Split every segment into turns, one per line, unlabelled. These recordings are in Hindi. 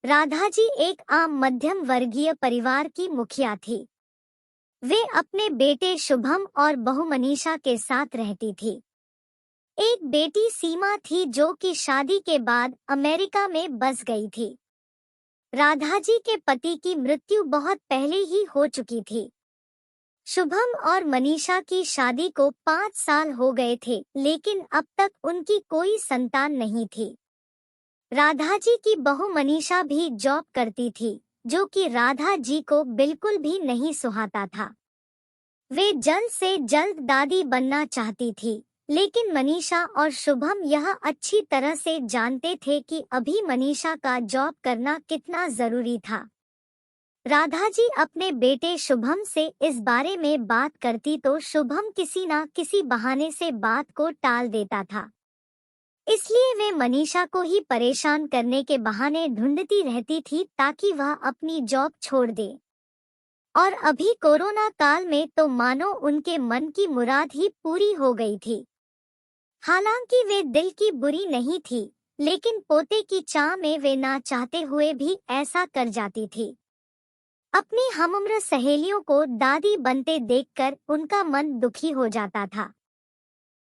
राधा जी एक आम मध्यम वर्गीय परिवार की मुखिया थी। वे अपने बेटे शुभम और बहू मनीषा के साथ रहती थी। एक बेटी सीमा थी जो कि शादी के बाद अमेरिका में बस गई थी। राधा जी के पति की मृत्यु बहुत पहले ही हो चुकी थी। शुभम और मनीषा की शादी को 5 साल हो गए थे, लेकिन अब तक उनकी कोई संतान नहीं थी। राधा जी की बहू मनीषा भी जॉब करती थी, जो कि राधा जी को बिल्कुल भी नहीं सुहाता था। वे जल्द से जल्द दादी बनना चाहती थी, लेकिन मनीषा और शुभम यह अच्छी तरह से जानते थे कि अभी मनीषा का जॉब करना कितना जरूरी था। राधा जी अपने बेटे शुभम से इस बारे में बात करती तो शुभम किसी ना किसी बहाने से बात को टाल देता था। इसलिए वे मनीषा को ही परेशान करने के बहाने ढूंढती रहती थी ताकि वह अपनी जॉब छोड़ दे। और अभी कोरोना काल में तो मानो उनके मन की मुराद ही पूरी हो गई थी। हालांकि वे दिल की बुरी नहीं थी, लेकिन पोते की चाह में वे ना चाहते हुए भी ऐसा कर जाती थी। अपनी हमउम्र सहेलियों को दादी बनते देखकर उनका मन दुखी हो जाता था।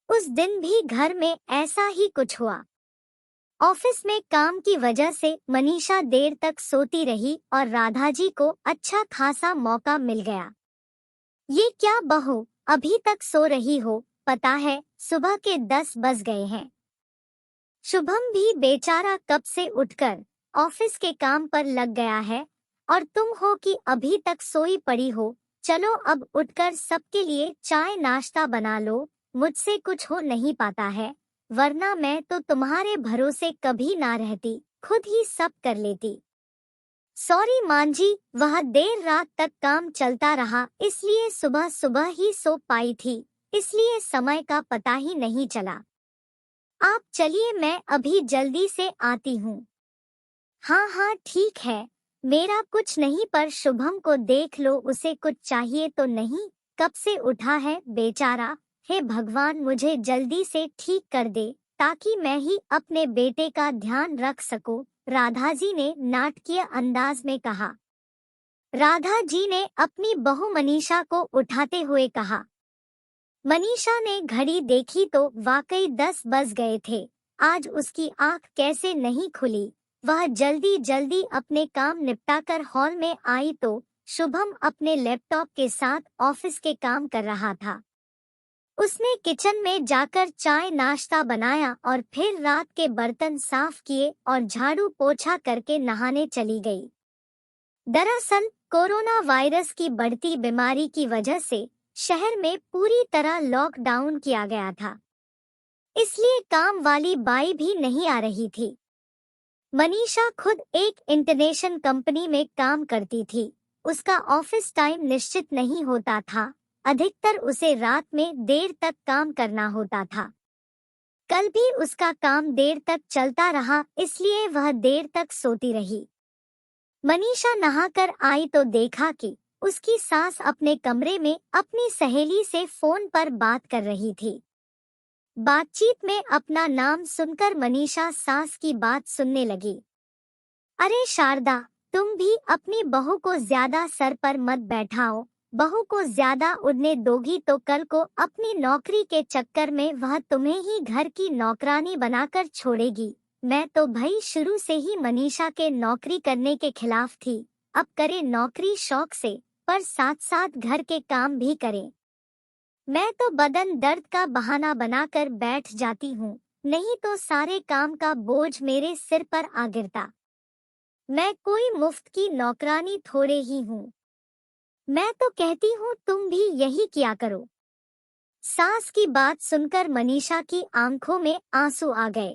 उस दिन भी घर में ऐसा ही कुछ हुआ। ऑफिस में काम की वजह से मनीषा देर तक सोती रही और राधा जी को अच्छा खासा मौका मिल गया। ये क्या बहू, अभी तक सो रही हो? पता है सुबह के 10 बज गए हैं। शुभम भी बेचारा कब से उठकर ऑफिस के काम पर लग गया है और तुम हो कि अभी तक सोई पड़ी हो। चलो अब उठकर सबके लिए चाय नाश्ता बना लो। मुझसे कुछ हो नहीं पाता है, वरना मैं तो तुम्हारे भरोसे कभी ना रहती, खुद ही सब कर लेती। सॉरी मांझी, वह देर रात तक काम चलता रहा, इसलिए सुबह सुबह ही सो पाई थी, इसलिए समय का पता ही नहीं चला। आप चलिए, मैं अभी जल्दी से आती हूँ। हाँ हाँ ठीक है, मेरा कुछ नहीं, पर शुभम को देख लो, उसे कुछ चाहिए तो नहीं? कब से उठा है बेचारा। हे भगवान, मुझे जल्दी से ठीक कर दे ताकि मैं ही अपने बेटे का ध्यान रख सकूं, राधा जी ने नाटकीय अंदाज में कहा। राधा जी ने अपनी बहू मनीषा को उठाते हुए कहा। मनीषा ने घड़ी देखी तो वाकई 10 बज गए थे। आज उसकी आंख कैसे नहीं खुली। वह जल्दी जल्दी अपने काम निपटाकर हॉल में आई तो शुभम अपने लैपटॉप के साथ ऑफिस के काम कर रहा था। उसने किचन में जाकर चाय नाश्ता बनाया और फिर रात के बर्तन साफ किए और झाड़ू पोछा करके नहाने चली गई। दरअसल कोरोना वायरस की बढ़ती बीमारी की वजह से शहर में पूरी तरह लॉकडाउन किया गया था, इसलिए काम वाली बाई भी नहीं आ रही थी। मनीषा खुद एक इंटरनेशनल कंपनी में काम करती थी। उसका ऑफिस टाइम निश्चित नहीं होता था, अधिकतर उसे रात में देर तक काम करना होता था। कल भी उसका काम देर तक चलता रहा, इसलिए वह देर तक सोती रही। मनीषा नहाकर आई तो देखा कि उसकी सास अपने कमरे में अपनी सहेली से फोन पर बात कर रही थी। बातचीत में अपना नाम सुनकर मनीषा सास की बात सुनने लगी। अरे शारदा, तुम भी अपनी बहू को ज्यादा सर पर मत बैठाओ। बहू को ज्यादा उड़ने दोगी तो कल को अपनी नौकरी के चक्कर में वह तुम्हें ही घर की नौकरानी बनाकर छोड़ेगी। मैं तो भाई शुरू से ही मनीषा के नौकरी करने के खिलाफ थी। अब करे नौकरी शौक से, पर साथ साथ घर के काम भी करे। मैं तो बदन दर्द का बहाना बनाकर बैठ जाती हूँ, नहीं तो सारे काम का बोझ मेरे सिर पर आ गिरता। मैं कोई मुफ्त की नौकरानी थोड़े ही हूँ। मैं तो कहती हूँ तुम भी यही किया करो। सास की बात सुनकर मनीषा की आंखों में आंसू आ गए।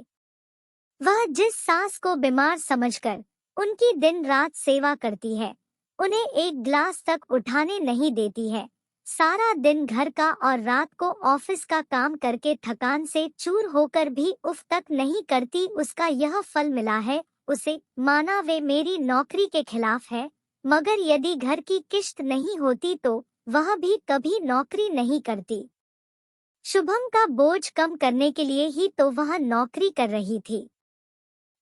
वह जिस सास को बीमार समझकर उनकी दिन रात सेवा करती है, उन्हें एक गिलास तक उठाने नहीं देती है, सारा दिन घर का और रात को ऑफिस का काम करके थकान से चूर होकर भी उफ तक नहीं करती, उसका यह फल मिला है उसे। माना वे मेरी नौकरी के खिलाफ है, मगर यदि घर की किश्त नहीं होती तो वह भी कभी नौकरी नहीं करती। शुभम का बोझ कम करने के लिए ही तो वह नौकरी कर रही थी।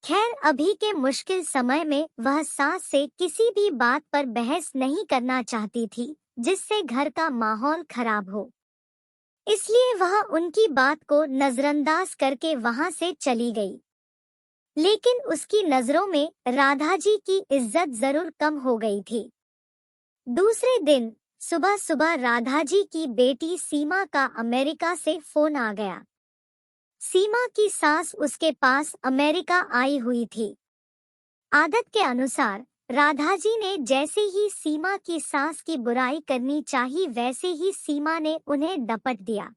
खैर, अभी के मुश्किल समय में वह सास से किसी भी बात पर बहस नहीं करना चाहती थी जिससे घर का माहौल खराब हो। इसलिए वह उनकी बात को नजरअंदाज करके वहां से चली गई। लेकिन उसकी नजरों में राधा जी की इज्जत जरूर कम हो गई थी। दूसरे दिन सुबह सुबह राधा जी की बेटी सीमा का अमेरिका से फोन आ गया। सीमा की सास उसके पास अमेरिका आई हुई थी। आदत के अनुसार राधा जी ने जैसे ही सीमा की सास की बुराई करनी चाही वैसे ही सीमा ने उन्हें डपट दिया।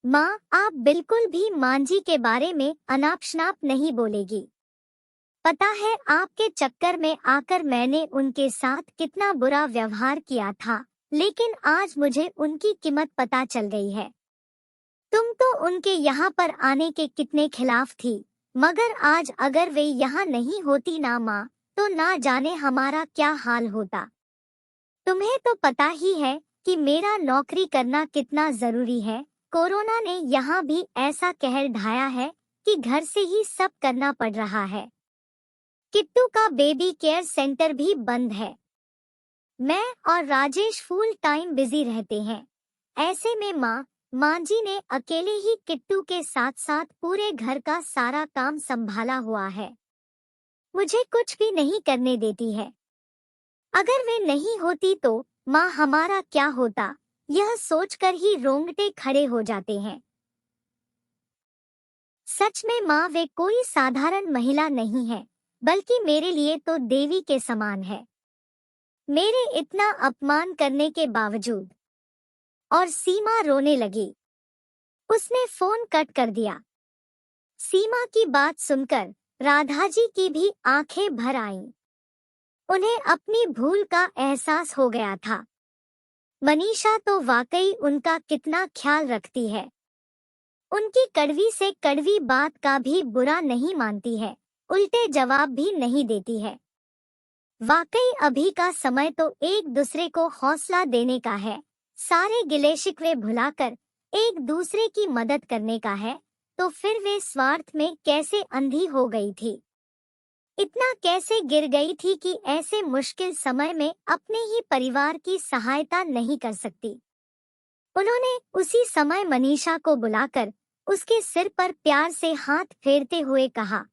माँ, आप बिल्कुल भी मांझी के बारे में अनाप शनाप नहीं बोलेगी। पता है आपके चक्कर में आकर मैंने उनके साथ कितना बुरा व्यवहार किया था, लेकिन आज मुझे उनकी कीमत पता चल गई है। तुम तो उनके यहाँ पर आने के कितने खिलाफ थी, मगर आज अगर वे यहाँ नहीं होती ना माँ, तो ना जाने हमारा क्या हाल होता। तुम्हें तो पता ही है कि मेरा नौकरी करना कितना जरूरी है। कोरोना ने यहाँ भी ऐसा कहर ढाया है कि घर से ही सब करना पड़ रहा है। किट्टू का बेबी केयर सेंटर भी बंद है। मैं और राजेश फुल टाइम बिजी रहते हैं। ऐसे में मांझी ने अकेले ही किट्टू के साथ साथ पूरे घर का सारा काम संभाला हुआ है। मुझे कुछ भी नहीं करने देती है। अगर वे नहीं होती तो माँ हमारा क्या होता, यह सोचकर ही रोंगटे खड़े हो जाते हैं। सच में माँ, वे कोई साधारण महिला नहीं है, बल्कि मेरे लिए तो देवी के समान है। मेरे इतना अपमान करने के बावजूद। और सीमा रोने लगी। उसने फोन कट कर दिया। सीमा की बात सुनकर राधा जी की भी आंखें भर आईं। उन्हें अपनी भूल का एहसास हो गया था। मनीषा तो वाकई उनका कितना ख्याल रखती है। उनकी कड़वी से कड़वी बात का भी बुरा नहीं मानती है, उल्टे जवाब भी नहीं देती है। वाकई अभी का समय तो एक दूसरे को हौसला देने का है, सारे गिले शिकवे भुलाकर एक दूसरे की मदद करने का है। तो फिर वे स्वार्थ में कैसे अंधी हो गई थी, इतना कैसे गिर गई थी कि ऐसे मुश्किल समय में अपने ही परिवार की सहायता नहीं कर सकती। उन्होंने उसी समय मनीषा को बुलाकर उसके सिर पर प्यार से हाथ फेरते हुए कहा,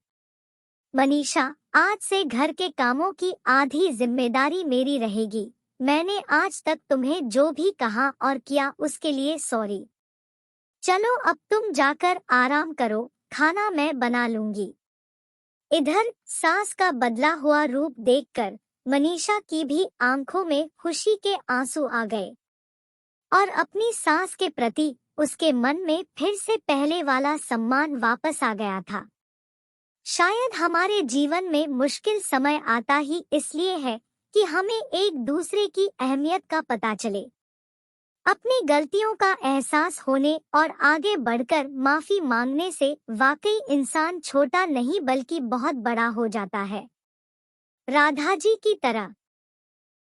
मनीषा, आज से घर के कामों की आधी जिम्मेदारी मेरी रहेगी। मैंने आज तक तुम्हें जो भी कहा और किया उसके लिए सॉरी। चलो अब तुम जाकर आराम करो, खाना मैं बना लूंगी। इधर सास का बदला हुआ रूप देखकर मनीषा की भी आंखों में खुशी के आंसू आ गए और अपनी सास के प्रति उसके मन में फिर से पहले वाला सम्मान वापस आ गया था। शायद हमारे जीवन में मुश्किल समय आता ही इसलिए है कि हमें एक दूसरे की अहमियत का पता चले। अपनी गलतियों का एहसास होने और आगे बढ़कर माफी मांगने से वाकई इंसान छोटा नहीं बल्कि बहुत बड़ा हो जाता है। राधा जी की तरह।